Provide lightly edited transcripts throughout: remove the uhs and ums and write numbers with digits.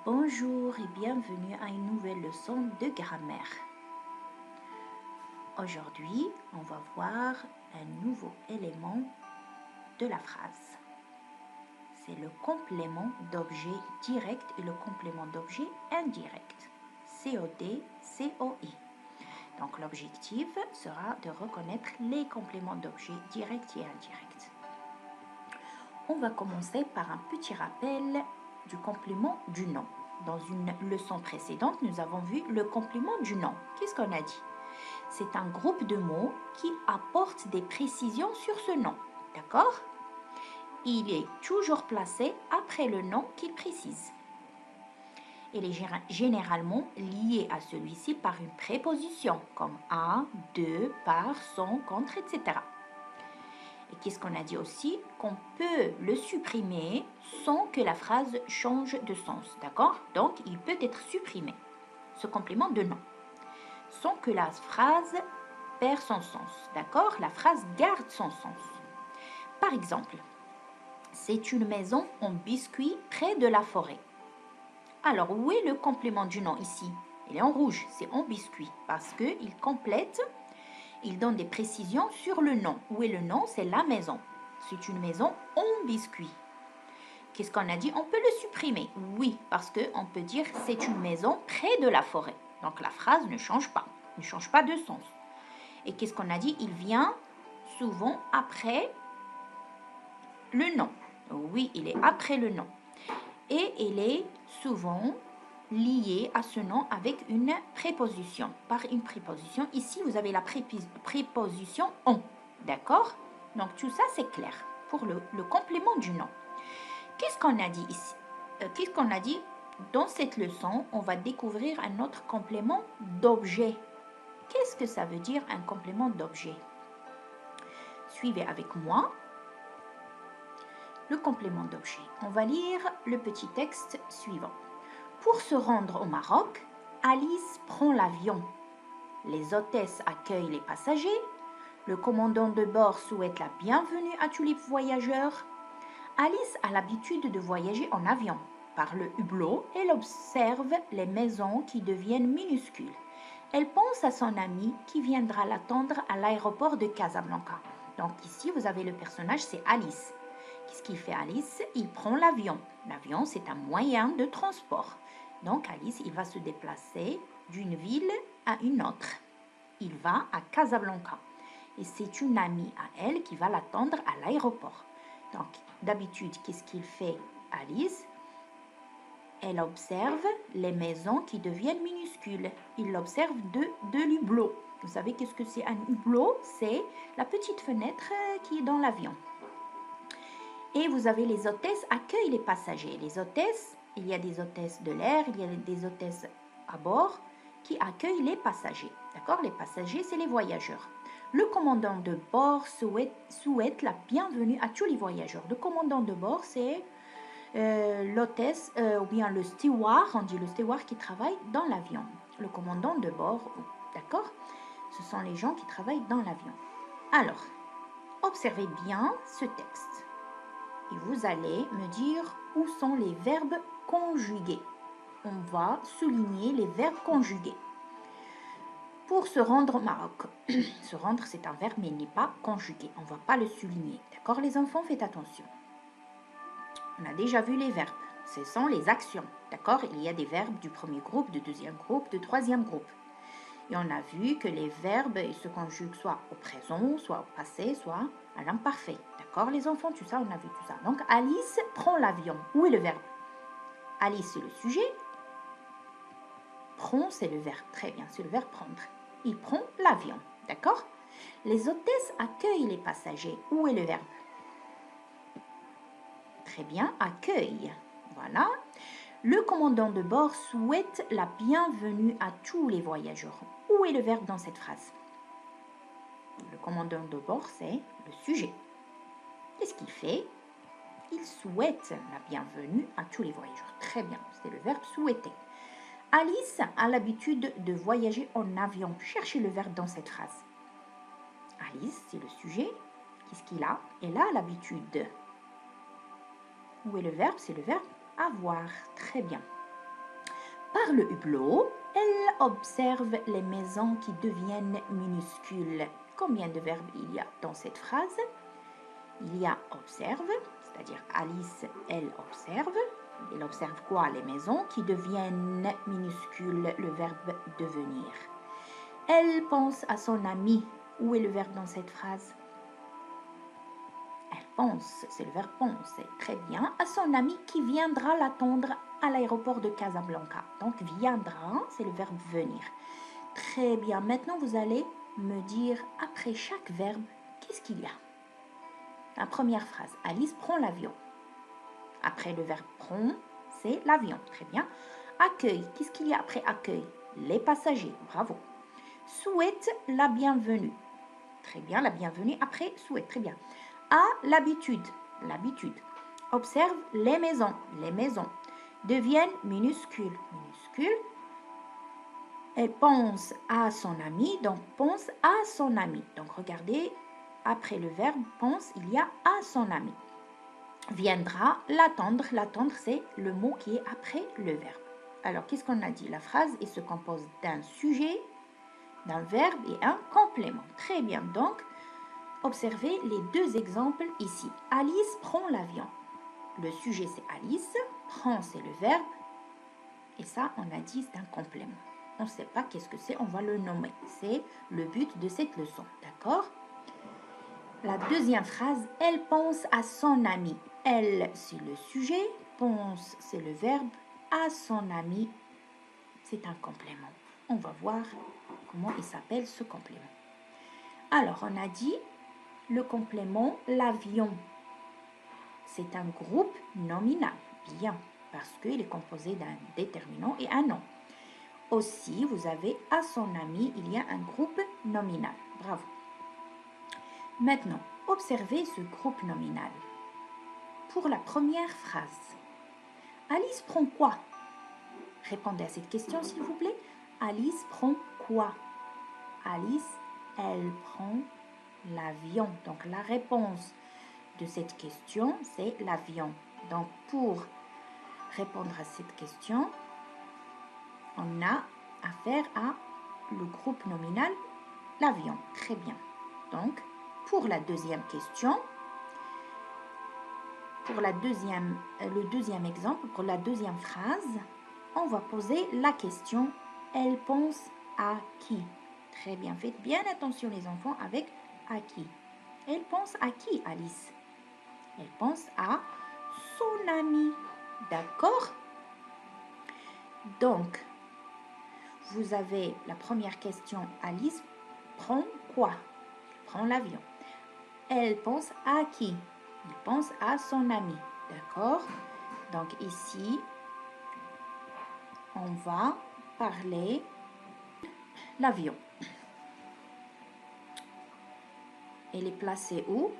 Bonjour et bienvenue à une nouvelle leçon de grammaire. Aujourd'hui, on va voir un nouveau élément de la phrase. C'est le complément d'objet direct et le complément d'objet indirect. COD, COI. Donc l'objectif sera de reconnaître les compléments d'objet directs et indirects. On va commencer par un petit rappel du complément du nom. Dans une leçon précédente, nous avons vu le complément du nom. Qu'est-ce qu'on a dit? C'est un groupe de mots qui apporte des précisions sur ce nom. D'accord? Il est toujours placé après le nom qu'il précise. Il est généralement lié à celui-ci par une préposition, comme à, de, par, sans, contre, etc. Et qu'est-ce qu'on a dit aussi? Qu'on peut le supprimer sans que la phrase change de sens, d'accord? Donc, il peut être supprimé, ce complément de nom, sans que la phrase perd son sens, d'accord? La phrase garde son sens. Par exemple, c'est une maison en biscuit près de la forêt. Alors, où est le complément du nom ici? Il est en rouge, c'est en biscuit, parce qu'il complète. Il donne des précisions sur le nom. Où est le nom? C'est la maison. C'est une maison en biscuit. Qu'est-ce qu'on a dit? On peut le supprimer. Oui, parce qu'on peut dire c'est une maison près de la forêt. Donc la phrase ne change pas de sens. Et qu'est-ce qu'on a dit? Il vient souvent après le nom. Oui, il est après le nom. Et il est souvent lié à ce nom avec une préposition. Par une préposition, ici, vous avez la préposition « on ». D'accord? Donc, tout ça, c'est clair pour le complément du nom. Qu'est-ce qu'on a dit ici? Qu'est-ce qu'on a dit dans cette leçon? On va découvrir un autre complément d'objet. Qu'est-ce que ça veut dire un complément d'objet? Suivez avec moi. Le complément d'objet. On va lire le petit texte suivant. Pour se rendre au Maroc, Alice prend l'avion. Les hôtesses accueillent les passagers. Le commandant de bord souhaite la bienvenue à tous les voyageurs. Alice a l'habitude de voyager en avion. Par le hublot, elle observe les maisons qui deviennent minuscules. Elle pense à son ami qui viendra l'attendre à l'aéroport de Casablanca. Donc ici, vous avez le personnage, c'est Alice. Qu'est-ce qu'il fait Alice? Il prend l'avion. L'avion, c'est un moyen de transport. Donc Alice, il va se déplacer d'une ville à une autre. Il va à Casablanca. Et c'est une amie à elle qui va l'attendre à l'aéroport. Donc d'habitude, qu'est-ce qu'il fait Alice? Elle observe les maisons qui deviennent minuscules. Il l'observe de l'hublot. Vous savez qu'est-ce que c'est un hublot? C'est la petite fenêtre qui est dans l'avion. Et vous avez les hôtesses accueillent les passagers. Les hôtesses, il y a des hôtesses de l'air, il y a des hôtesses à bord qui accueillent les passagers. D'accord? Les passagers, c'est les voyageurs. Le commandant de bord souhaite la bienvenue à tous les voyageurs. Le commandant de bord, c'est l'hôtesse ou bien le steward, on dit le steward qui travaille dans l'avion. Le commandant de bord, d'accord? Ce sont les gens qui travaillent dans l'avion. Alors, observez bien ce texte. Et vous allez me dire où sont les verbes conjugués. On va souligner les verbes conjugués. Pour se rendre au Maroc, se rendre c'est un verbe mais il n'est pas conjugué. On ne va pas le souligner. D'accord les enfants, faites attention. On a déjà vu les verbes. Ce sont les actions. D'accord? Il y a des verbes du premier groupe, du deuxième groupe, du troisième groupe. Et on a vu que les verbes se conjuguent soit au présent, soit au passé, soit à l'imparfait. D'accord les enfants? Tout ça, on a vu tout ça. Donc Alice prend l'avion. Où est le verbe? Alice, c'est le sujet. Prend, c'est le verbe. Très bien, c'est le verbe prendre. Il prend l'avion. D'accord? Les hôtesses accueillent les passagers. Où est le verbe? Très bien, accueille. Voilà. Le commandant de bord souhaite la bienvenue à tous les voyageurs. Où est le verbe dans cette phrase? Le commandant de bord, c'est le sujet. Qu'est-ce qu'il fait? Il souhaite la bienvenue à tous les voyageurs. Très bien, c'est le verbe souhaiter. Alice a l'habitude de voyager en avion. Cherchez le verbe dans cette phrase. Alice, c'est le sujet. Qu'est-ce qu'il a? Elle a l'habitude. Où est le verbe? C'est le verbe avoir. Très bien. Par le hublot, elle observe les maisons qui deviennent minuscules. Combien de verbes il y a dans cette phrase? Il y a observe, c'est-à-dire Alice, elle observe. Elle observe quoi? Les maisons qui deviennent minuscules, le verbe devenir. Elle pense à son ami. Où est le verbe dans cette phrase? Elle pense, c'est le verbe penser. Très bien. À son ami qui viendra l'attendre à l'aéroport de Casablanca. Donc viendra, c'est le verbe venir. Très bien. Maintenant, vous allez me dire après chaque verbe, qu'est-ce qu'il y a? La première phrase, Alice prend l'avion. Après le verbe prend, c'est l'avion. Très bien. Accueille, qu'est-ce qu'il y a après accueil? Les passagers. Bravo. Souhaite la bienvenue. Très bien, la bienvenue après souhaite. Très bien. A l'habitude. L'habitude. Observe les maisons. Les maisons deviennent minuscules. Minuscules. Elle pense à son ami, donc pense à son ami. Donc regardez, après le verbe pense, il y a à son ami. Viendra l'attendre. L'attendre, c'est le mot qui est après le verbe. Alors, qu'est-ce qu'on a dit? La phrase, elle se compose d'un sujet, d'un verbe et un complément. Très bien. Donc, observez les deux exemples ici. Alice prend l'avion. Le sujet, c'est Alice. Prend, c'est le verbe. Et ça, on a dit, c'est un complément. On ne sait pas qu'est-ce que c'est, on va le nommer. C'est le but de cette leçon. D'accord? La deuxième phrase, elle pense à son ami. Elle, c'est le sujet. Pense, c'est le verbe. À son ami, c'est un complément. On va voir comment il s'appelle ce complément. Alors, on a dit le complément, l'avion. C'est un groupe nominal. Bien, parce qu'il est composé d'un déterminant et un nom. Aussi, vous avez à son ami, il y a un groupe nominal. Bravo. Maintenant, observez ce groupe nominal. Pour la première phrase, Alice prend quoi? Répondez à cette question, s'il vous plaît. Alice prend quoi? Alice, elle prend l'avion. Donc, la réponse de cette question, c'est l'avion. Donc, pour répondre à cette question, on a affaire à le groupe nominal, l'avion. Très bien. Donc, pour la deuxième question, pour le deuxième exemple, pour la deuxième phrase, on va poser la question « Elle pense à qui ?» Très bien, faites bien attention les enfants avec « à qui ?» Elle pense à qui, Alice? Elle pense à son ami. D'accord? Donc, vous avez la première question, Alice prend quoi? Elle prend l'avion. Elle pense à qui? Il pense à son ami. D'accord? Donc ici, on va parler l'avion. Elle est placée où?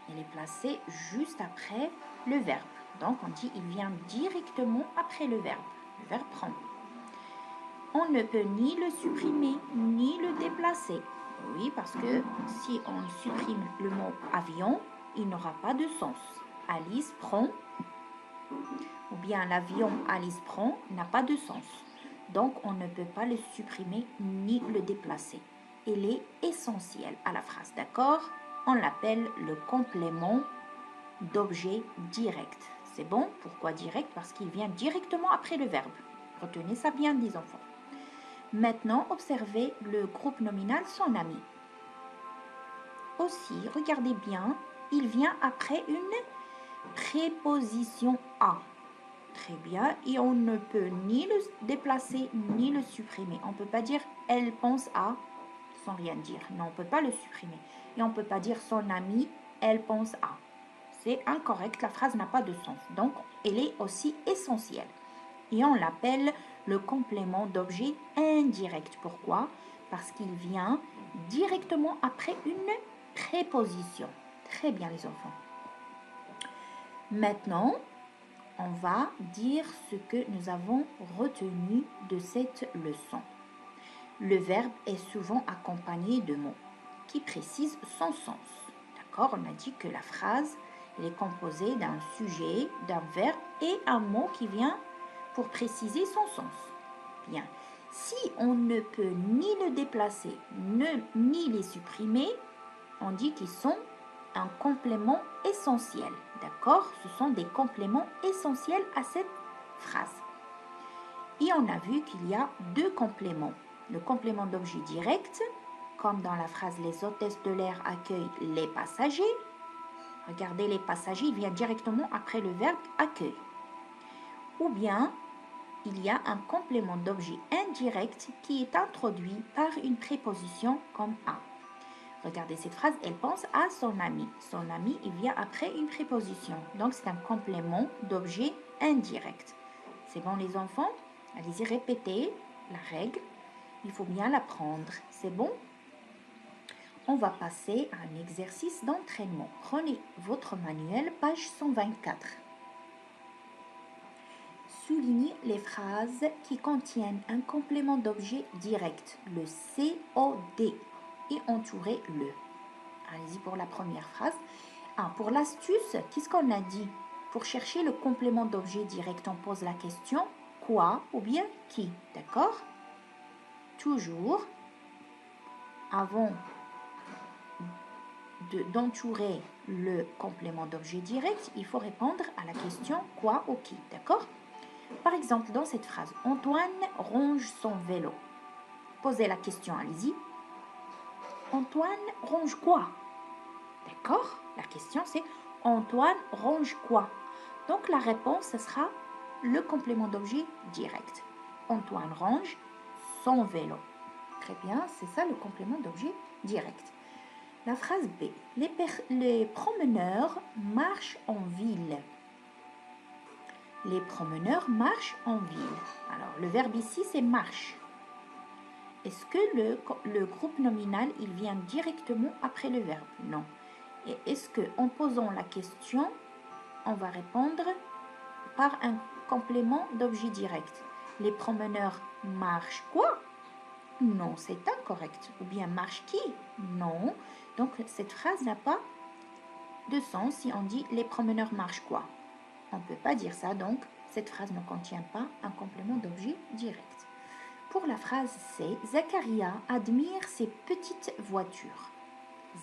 Elle est placée juste après le verbe. Donc on dit il vient directement après le verbe prendre. On ne peut ni le supprimer ni le déplacer. Oui, parce que si on supprime le mot avion, il n'aura pas de sens. Alice prend, ou bien l'avion Alice prend n'a pas de sens. Donc on ne peut pas le supprimer ni le déplacer. Il est essentiel à la phrase, d'accord? On l'appelle le complément d'objet direct. C'est bon? Pourquoi direct? Parce qu'il vient directement après le verbe. Retenez ça bien, les enfants. Maintenant, observez le groupe nominal son ami. Aussi, regardez bien, il vient après une préposition à. Très bien, et on ne peut ni le déplacer ni le supprimer. On ne peut pas dire « elle pense à » sans rien dire. Non, on ne peut pas le supprimer. Et on ne peut pas dire « son ami, elle pense à ». C'est incorrect, la phrase n'a pas de sens. Donc, elle est aussi essentielle. Et on l'appelle le complément d'objet indirect. Pourquoi? Parce qu'il vient directement après une préposition. Très bien, les enfants. Maintenant, on va dire ce que nous avons retenu de cette leçon. Le verbe est souvent accompagné de mots qui précisent son sens. D'accord? On a dit que la phrase elle est composée d'un sujet, d'un verbe et un mot qui vient pour préciser son sens. Bien. Si on ne peut ni le déplacer, ni les supprimer, on dit qu'ils sont un complément essentiel. D'accord? Ce sont des compléments essentiels à cette phrase. Et on a vu qu'il y a deux compléments. Le complément d'objet direct, comme dans la phrase « Les hôtesses de l'air accueillent les passagers ». Regardez, les passagers viennent directement après le verbe « accueille ». Ou bien, il y a un complément d'objet indirect qui est introduit par une préposition comme « à ». Regardez cette phrase, elle pense à son ami. Son ami, il vient après une préposition. Donc, c'est un complément d'objet indirect. C'est bon, les enfants? Allez-y, répétez la règle. Il faut bien l'apprendre. C'est bon? On va passer à un exercice d'entraînement. Prenez votre manuel, page 124. Soulignez les phrases qui contiennent un complément d'objet direct, le COD, et entourez-le. Allez-y pour la première phrase. Pour l'astuce, qu'est-ce qu'on a dit? Pour chercher le complément d'objet direct, on pose la question quoi ou bien qui, d'accord? Toujours, avant d'entourer le complément d'objet direct, il faut répondre à la question quoi ou qui, d'accord? Par exemple, dans cette phrase, Antoine range son vélo. Posez la question, allez-y. Antoine range quoi? D'accord? La question c'est Antoine range quoi? Donc la réponse, ce sera le complément d'objet direct. Antoine range son vélo. Très bien, c'est ça le complément d'objet direct. La phrase B. Les promeneurs marchent en ville. Les promeneurs marchent en ville. Alors, le verbe ici, c'est marche. Est-ce que le groupe nominal, il vient directement après le verbe? Non. Et est-ce qu'en posant la question, on va répondre par un complément d'objet direct? Les promeneurs marchent quoi? Non, c'est incorrect. Ou bien marche qui? Non. Donc, cette phrase n'a pas de sens si on dit les promeneurs marchent quoi? On ne peut pas dire ça, donc cette phrase ne contient pas un complément d'objet direct. Pour la phrase C, Zacharia admire ses petites voitures.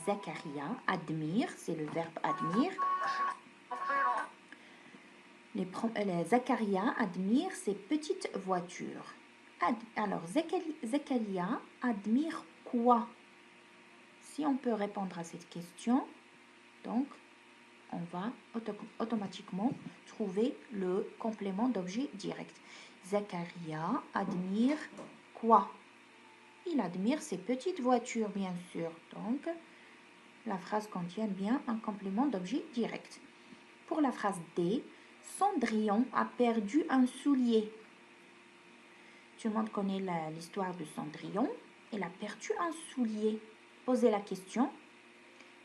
Zacharia admire, c'est le verbe admire. Zacharia admire ses petites voitures. Alors, Zacharia admire quoi? Si on peut répondre à cette question, donc on va automatiquement trouver le complément d'objet direct. Zacharia admire quoi? Il admire ses petites voitures, bien sûr. Donc, la phrase contient bien un complément d'objet direct. Pour la phrase D, Cendrillon a perdu un soulier. Tout le monde connaît l'histoire de Cendrillon. Elle a perdu un soulier. Posez la question.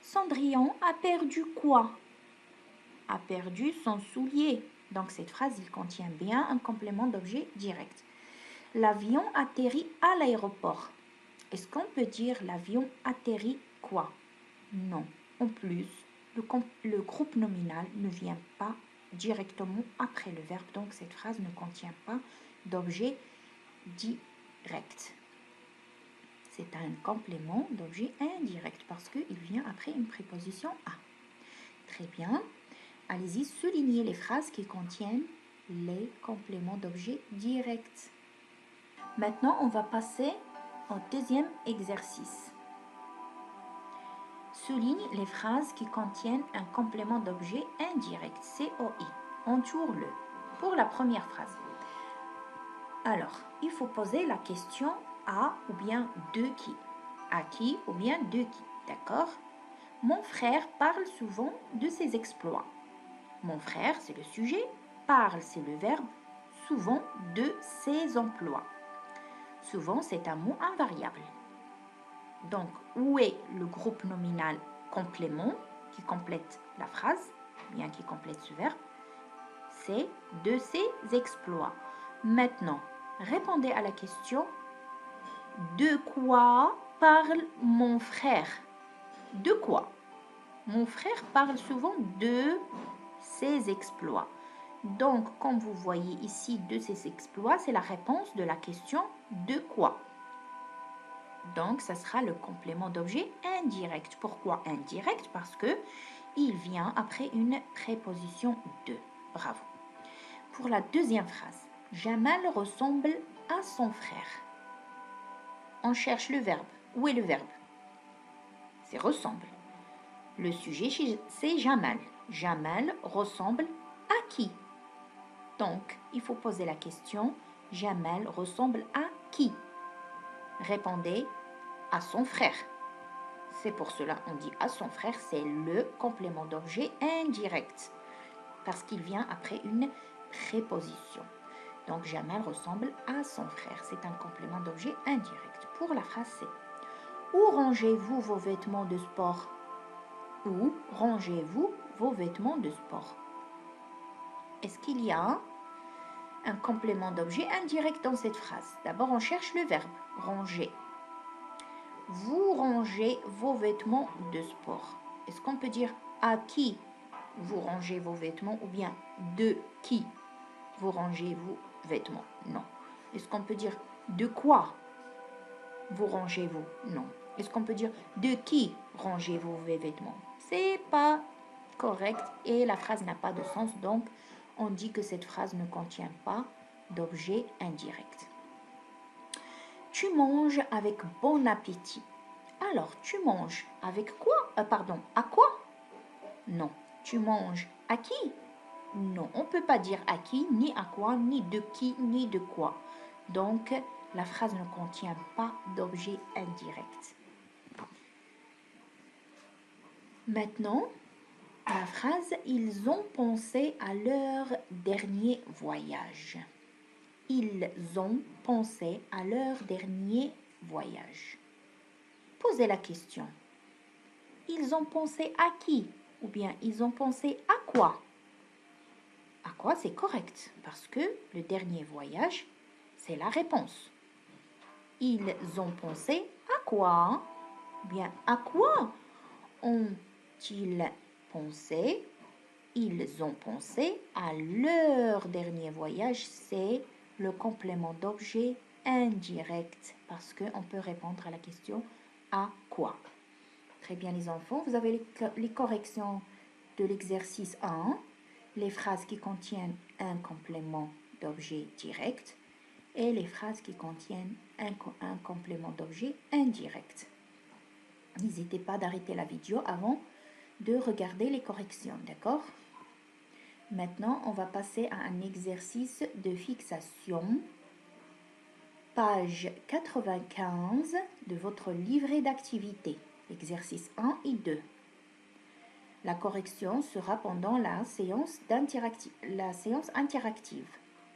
Cendrillon a perdu quoi? A perdu son soulier. Donc cette phrase, il contient bien un complément d'objet direct. L'avion atterrit à l'aéroport. Est-ce qu'on peut dire l'avion atterrit quoi? Non. En plus, le groupe nominal ne vient pas directement après le verbe. Donc cette phrase ne contient pas d'objet direct. C'est un complément d'objet indirect parce qu'il vient après une préposition à. Très bien. Allez-y, soulignez les phrases qui contiennent les compléments d'objet directs. Maintenant, on va passer au deuxième exercice. Souligne les phrases qui contiennent un complément d'objet indirect, COI. Entoure-le. Pour la première phrase. Alors, il faut poser la question à ou bien de qui. À qui ou bien de qui, d'accord? Mon frère parle souvent de ses exploits. Mon frère, c'est le sujet. Parle, c'est le verbe. Souvent, de ses emplois. Souvent, c'est un mot invariable. Donc, où est le groupe nominal complément qui complète la phrase, bien qui complète ce verbe? C'est de ses exploits. Maintenant, répondez à la question de quoi parle mon frère? De quoi? Mon frère parle souvent de ses exploits. Donc, comme vous voyez ici de ces exploits, c'est la réponse de la question de quoi. Donc, ça sera le complément d'objet indirect. Pourquoi indirect? Parce que il vient après une préposition de. Bravo. Pour la deuxième phrase, Jamal ressemble à son frère. On cherche le verbe. Où est le verbe? C'est ressemble. Le sujet, c'est Jamal. Jamal ressemble à qui? Donc, il faut poser la question, Jamal ressemble à qui? Répondez, à son frère. C'est pour cela qu'on dit à son frère, c'est le complément d'objet indirect, parce qu'il vient après une préposition. Donc, Jamal ressemble à son frère. C'est un complément d'objet indirect. Pour la phrase C. Où rangez-vous vos vêtements de sport? Où rangez-vous vos vêtements de sport? Est-ce qu'il y a un complément d'objet indirect dans cette phrase? D'abord, on cherche le verbe ranger. Vous rangez vos vêtements de sport. Est-ce qu'on peut dire à qui vous rangez vos vêtements ou bien de qui vous rangez vos vêtements? Non. Est-ce qu'on peut dire de quoi vous rangez-vous? Non. Est-ce qu'on peut dire de qui rangez-vous vos vêtements? C'est pas correct et la phrase n'a pas de sens, donc on dit que cette phrase ne contient pas d'objet indirect. Tu manges avec bon appétit. Alors, tu manges avec quoi? Pardon, à quoi? Non. Tu manges à qui? Non, on ne peut pas dire à qui, ni à quoi, ni de qui, ni de quoi. Donc, la phrase ne contient pas d'objet indirect. Maintenant, la phrase « Ils ont pensé à leur dernier voyage ». Ils ont pensé à leur dernier voyage. Posez la question. Ils ont pensé à qui? Ou bien ils ont pensé à quoi? À quoi, c'est correct, parce que le dernier voyage, c'est la réponse. Ils ont pensé à quoi? Ou bien à quoi ont-ils pensé? Ils ont pensé à leur dernier voyage, c'est le complément d'objet indirect parce qu'on peut répondre à la question à quoi. Très bien les enfants, vous avez les corrections de l'exercice 1, les phrases qui contiennent un complément d'objet direct et les phrases qui contiennent un complément d'objet indirect. N'hésitez pas d'arrêter la vidéo avant de regarder les corrections, d'accord? Maintenant, on va passer à un exercice de fixation. Page 95 de votre livret d'activité, exercice 1 et 2. La correction sera pendant la séance interactive.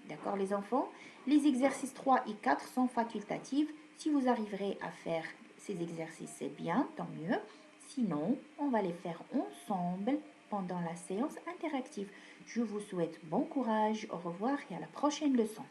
D'accord les enfants? Les exercices 3 et 4 sont facultatifs. Si vous arriverez à faire ces exercices, c'est bien, tant mieux. Sinon, on va les faire ensemble pendant la séance interactive. Je vous souhaite bon courage, au revoir et à la prochaine leçon.